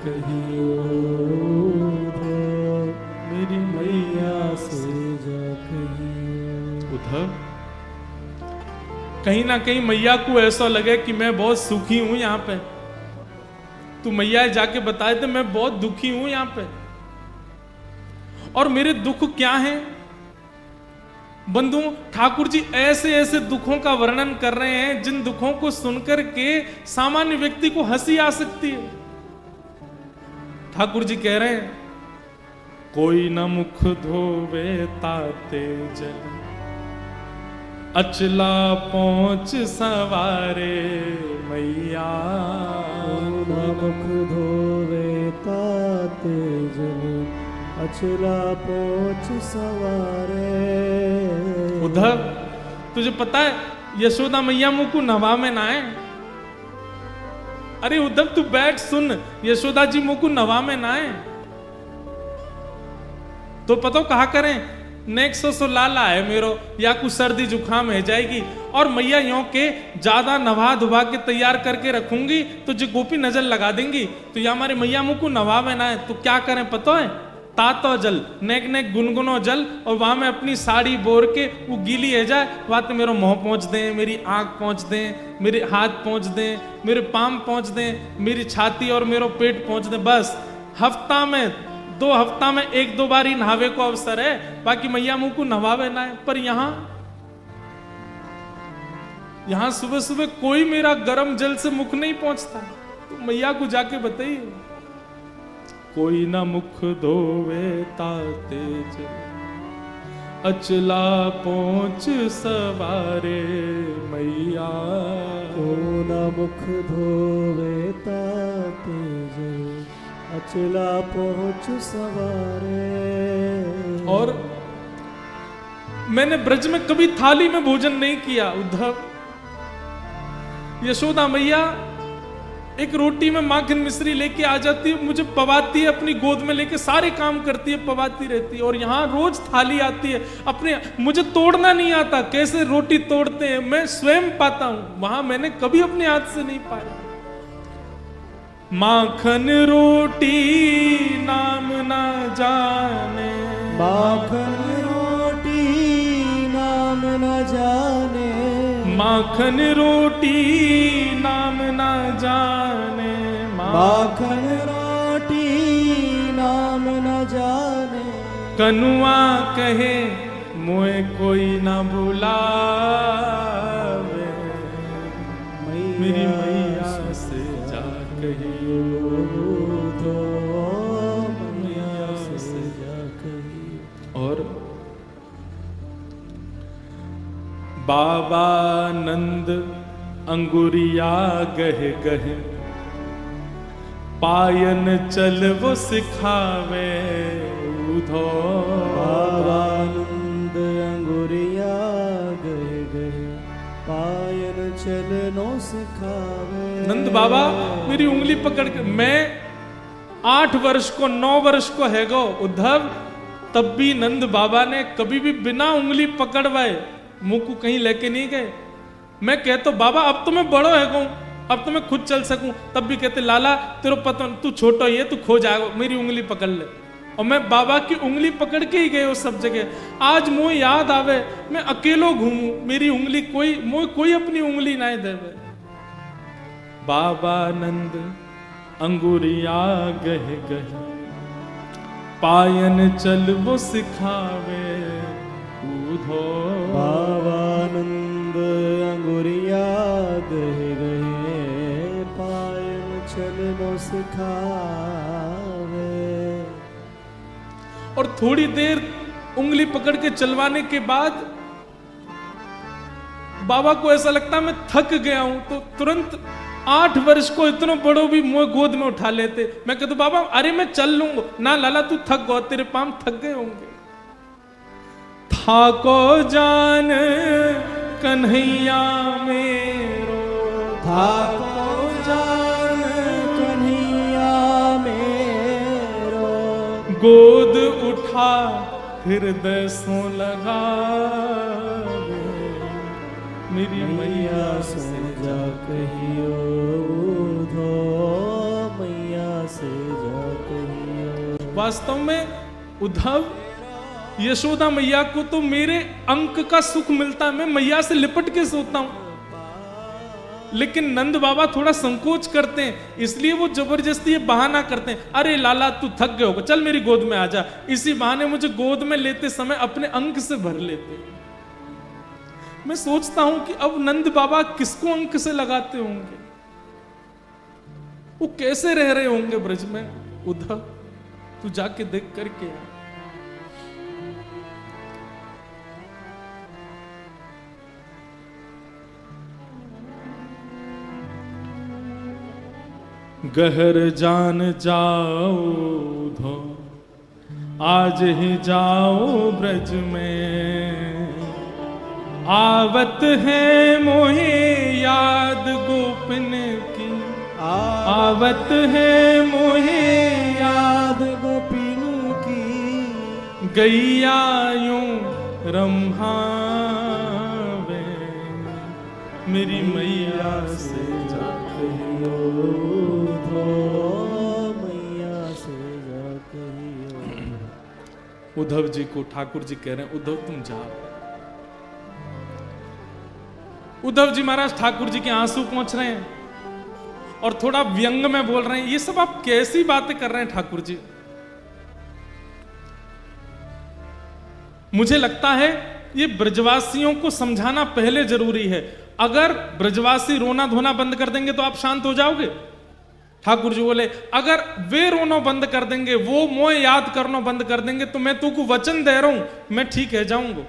कहियो, मेरी मैया से जा कहियो। उद्धव, कहीं ना कहीं मैया को ऐसा लगे कि मैं बहुत सुखी हूं यहां पे, तू मैया जाके बताए थे मैं बहुत दुखी हूं यहां पे, और मेरे दुख क्या हैं। बंधु, ठाकुर जी ऐसे ऐसे दुखों का वर्णन कर रहे हैं जिन दुखों को सुनकर के सामान्य व्यक्ति को हंसी आ सकती है। ठाकुर जी कह रहे हैं, कोई न मुख धोवे ताते जल, अचला पहुंच सवारे मैया। मुख धोवे ताते जल, अचला पहुंच सवारे। उद्धव, तुझे पता है यशोदा मैया मुंह को नवा में ना है। अरे उद्धव तू बैठ सुन, यशोदा जी मुंह को नवा में ना है तो पता कहा करें, नेक्स्ट सो लाला है मेरो, या कुछ सर्दी जुकाम है जाएगी, और मैया यों के ज्यादा नवा धुबा के तैयार करके रखूंगी तो जो गोपी नजर लगा देंगी, तो या हमारे मैया मुंह को नवा में ना है तो क्या करें पता है, तातो जल, नेक नेक गुनगुनो जल, और वहां में अपनी साड़ी बोर के वो गीली है जाए, वहां तो मेरा मुंह पहुंच दें, मेरी आंख पहुंच दें, मेरे हाथ पहुंच दें, मेरे पाम पहुंच दें, मेरी छाती और मेरा पेट पहुंच दें। बस हफ्ता में 2 हफ्ता में 1-2 बार ही नहावे को अवसर है, बाकी मैया मुंह को नहावे ना है। पर यहां सुबह सुबह कोई मेरा गर्म जल से मुख नहीं पहुंचता, तो मैया को जाके बताइए, कोई ना मुख धोवे ताते जल, अचला पहुंच सवारे मैया। कोई ना मुख धोवे ताते जल, अचला पहुंच सवारे। और मैंने ब्रज में कभी थाली में भोजन नहीं किया उद्धव। यशोदा मैया एक रोटी में माखन मिश्री लेके आ जाती है, मुझे पवाती है, अपनी गोद में लेके सारे काम करती है, पवाती रहती है। और यहाँ रोज थाली आती है, अपने मुझे तोड़ना नहीं आता, कैसे रोटी तोड़ते हैं मैं स्वयं पाता हूं, वहां मैंने कभी अपने हाथ से नहीं पाया। माखन रोटी नाम ना जाने, माखन रोटी नाम न जाने, माखन रोटी नाम ना जाने, माखन रोटी नाम न जाने। कनुआ कहे मोए कोई ना बुलावे, मेरी मैया से जा कहियो, तो मैया से जा कहियो। और बाबा नंद अंगुरिया गहे गहे, पायन चल वो सिखावे उधो। बाबा नंद अंगुरिया गहे गहे, पायन चलनो सिखावे। नंद बाबा मेरी उंगली पकड़ के, मैं 8 वर्ष को 9 वर्ष को है गो उद्धव, तब भी नंद बाबा ने कभी भी बिना उंगली पकड़वाए मुंह को कहीं लेके नहीं गए। मैं कहता बाबा अब तो मैं बड़ो है गो, अब तो मैं खुद चल सकूं, तब भी कहते लाला तेरे पता तू छोटा ही है, तू खो जाएगा, मेरी उंगली पकड़ ले। और मैं बाबा की उंगली पकड़ के ही गए उस सब जगह। आज मुझे याद आवे मैं अकेलो घूमू, मेरी उंगली कोई अपनी उंगली ना देवे। बाबा नंद अंगुरिया गहे गहे, पायन चल वो सिखावे उधो। बाबा नंद अंगुरिया गहे गहे, पायन चलनो सिखावे। और थोड़ी देर उंगली पकड़ के चलवाने के बाद बाबा को ऐसा लगता मैं थक गया हूं, तो तुरंत 8 वर्ष को इतना बड़ो भी मुझे गोद में उठा लेते। मैं कहता बाबा अरे मैं चल लूंगा ना, लाला तू थक गो, तेरे पाम थक गए होंगे। थाको जान कन्हैया मेरो, थाको जान कन्हैया मेरो, गोद उठा हृदय सो लगा, मेरी मैया से जा कहियो, मैया से कहियो। वास्तव में उद्धव, यशोदा मैया को तो मेरे अंक का सुख मिलता, मैं मैया से लिपट के सोता हूं, लेकिन नंद बाबा थोड़ा संकोच करते हैं, इसलिए वो जबरदस्ती ये बहाना करते हैं, अरे लाला तू थक गए होगा, चल मेरी गोद में आ जा। इसी बहाने मुझे गोद में लेते समय अपने अंक से भर लेते। मैं सोचता हूं कि अब नंद बाबा किसको अंक से लगाते होंगे, वो कैसे रह रहे होंगे ब्रज में। उद्धव तू जाके देख करके आ। गहर जान जाओ धो, आज ही जाओ ब्रज में, आवत है मोहे याद गोपिन की, आवत है मोहे याद गोपिन की, गैया यूं रम्हावे, मेरी मैया से जा कहियो धो, मैया से जा कहियो। उद्धव जी को ठाकुर जी कह रहे हैं, उद्धव तुम जाओ। उद्धव जी महाराज ठाकुर जी के आंसू पहुंच रहे हैं और थोड़ा व्यंग में बोल रहे हैं, ये सब आप कैसी बातें कर रहे हैं ठाकुर जी। मुझे लगता है ये ब्रजवासियों को समझाना पहले जरूरी है। अगर ब्रजवासी रोना धोना बंद कर देंगे तो आप शांत हो जाओगे। ठाकुर जी बोले, अगर वे रोना बंद कर देंगे, वो मोह याद करना बंद कर देंगे, तो मैं तुमको वचन दे रहा हूं, मैं ठीक है जाऊंगा।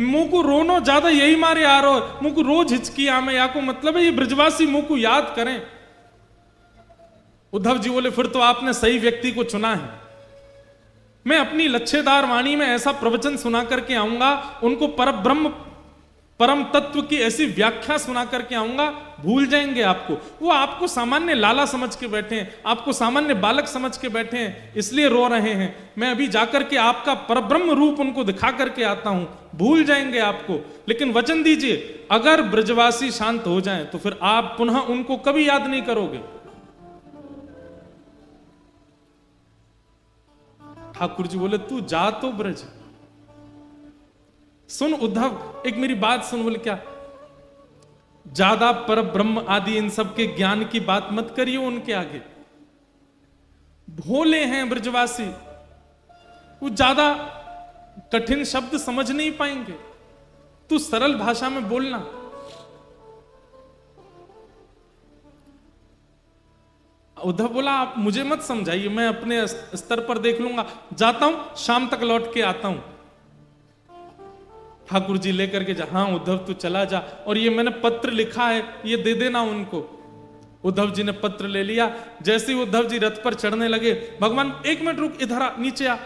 मुंह को रोनो ज्यादा यही मारे आ रहा हो, मुंह को रोज हिचकी आमे या को मतलब है ये ब्रजवासी मुंह को याद करें। उद्धव जी बोले, फिर तो आपने सही व्यक्ति को चुना है। मैं अपनी लच्छेदार वाणी में ऐसा प्रवचन सुना करके आऊंगा, उनको परब्रह्म परम तत्व की ऐसी व्याख्या सुना करके आऊंगा, भूल जाएंगे आपको। वो आपको सामान्य लाला समझ के बैठे हैं, आपको सामान्य बालक समझ के बैठे हैं, इसलिए रो रहे हैं। मैं अभी जाकर के आपका परब्रह्म रूप उनको दिखा करके आता हूं, भूल जाएंगे आपको। लेकिन वचन दीजिए, अगर ब्रजवासी शांत हो जाएं तो फिर आप पुनः उनको कभी याद नहीं करोगे। ठाकुर जी बोले, तू जा तो ब्रज। सुन उद्धव, एक मेरी बात सुन। बोले, क्या? ज्यादा पर ब्रह्म आदि इन सब के ज्ञान की बात मत करिए उनके आगे। भोले हैं ब्रजवासी, वो ज्यादा कठिन शब्द समझ नहीं पाएंगे, तू सरल भाषा में बोलना। उद्धव बोला, आप मुझे मत समझाइए, मैं अपने स्तर पर देख लूंगा, जाता हूं, शाम तक लौट के आता हूं। ठाकुर जी लेकर के जा। हाँ उद्धव तू चला जा, और ये मैंने पत्र लिखा है, ये दे देना उनको। उद्धव जी ने पत्र ले लिया। जैसे ही उद्धव जी रथ पर चढ़ने लगे, भगवान एक मिनट रुक, इधर आ, नीचे आ।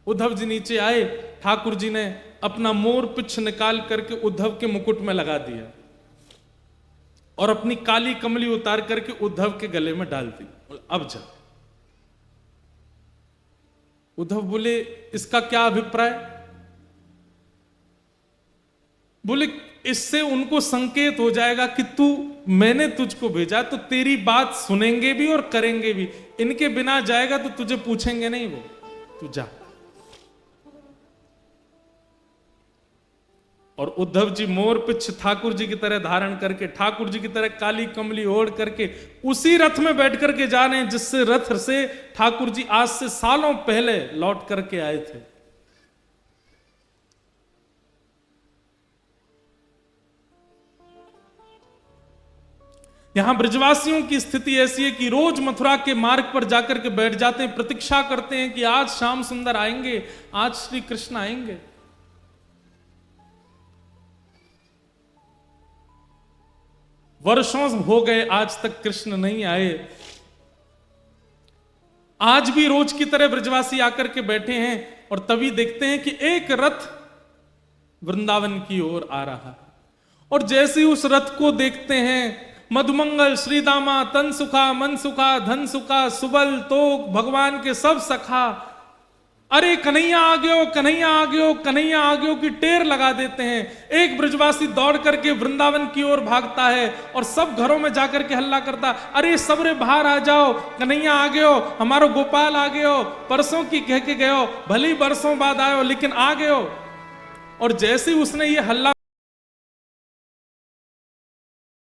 उद्धव जी नीचे आए। ठाकुर जी ने अपना मोर पिछ निकाल करके उद्धव के मुकुट में लगा दिया और अपनी काली कमली उतार करके उद्धव के गले में डाल दी। अब जा। उद्धव बोले, इसका क्या अभिप्राय? बोले, इससे उनको संकेत हो जाएगा कि तू, मैंने तुझको भेजा तो तेरी बात सुनेंगे भी और करेंगे भी। इनके बिना जाएगा तो तुझे पूछेंगे नहीं, वो तू जा। और उद्धव जी मोर पिछ ठाकुर जी की तरह धारण करके, ठाकुर जी की तरह काली कमली ओढ़ करके उसी रथ में बैठ करके जा रहे हैं जिससे रथ से ठाकुर जी आज से सालों पहले लौट करके आए थे। यहां ब्रजवासियों की स्थिति ऐसी है कि रोज मथुरा के मार्ग पर जाकर के बैठ जाते हैं, प्रतीक्षा करते हैं कि आज श्याम सुंदर आएंगे, आज श्री कृष्ण आएंगे। वर्षों हो गए, आज तक कृष्ण नहीं आए। आज भी रोज की तरह ब्रजवासी आकर के बैठे हैं और तभी देखते हैं कि एक रथ वृंदावन की ओर आ रहा है। और जैसे ही उस रथ को देखते हैं, मधुमंगल श्रीदामा तन सुखा मन सुखा धन सुखा सुबल तोक भगवान के सब सखा अरे कन्हैया आ गयो, कन्हैया आ गयो, कन्हैया आ गयो की टेर लगा देते हैं। एक ब्रजवासी दौड़ करके वृंदावन की ओर भागता है और सब घरों में जाकर के हल्ला करता, अरे सबरे बाहर आ जाओ, कन्हैया आ गयो, हमारो गोपाल आ गयो, परसों की कह के गयो, भले ही बरसों बाद आयो लेकिन आ गयो। और जैसे ही उसने ये हल्ला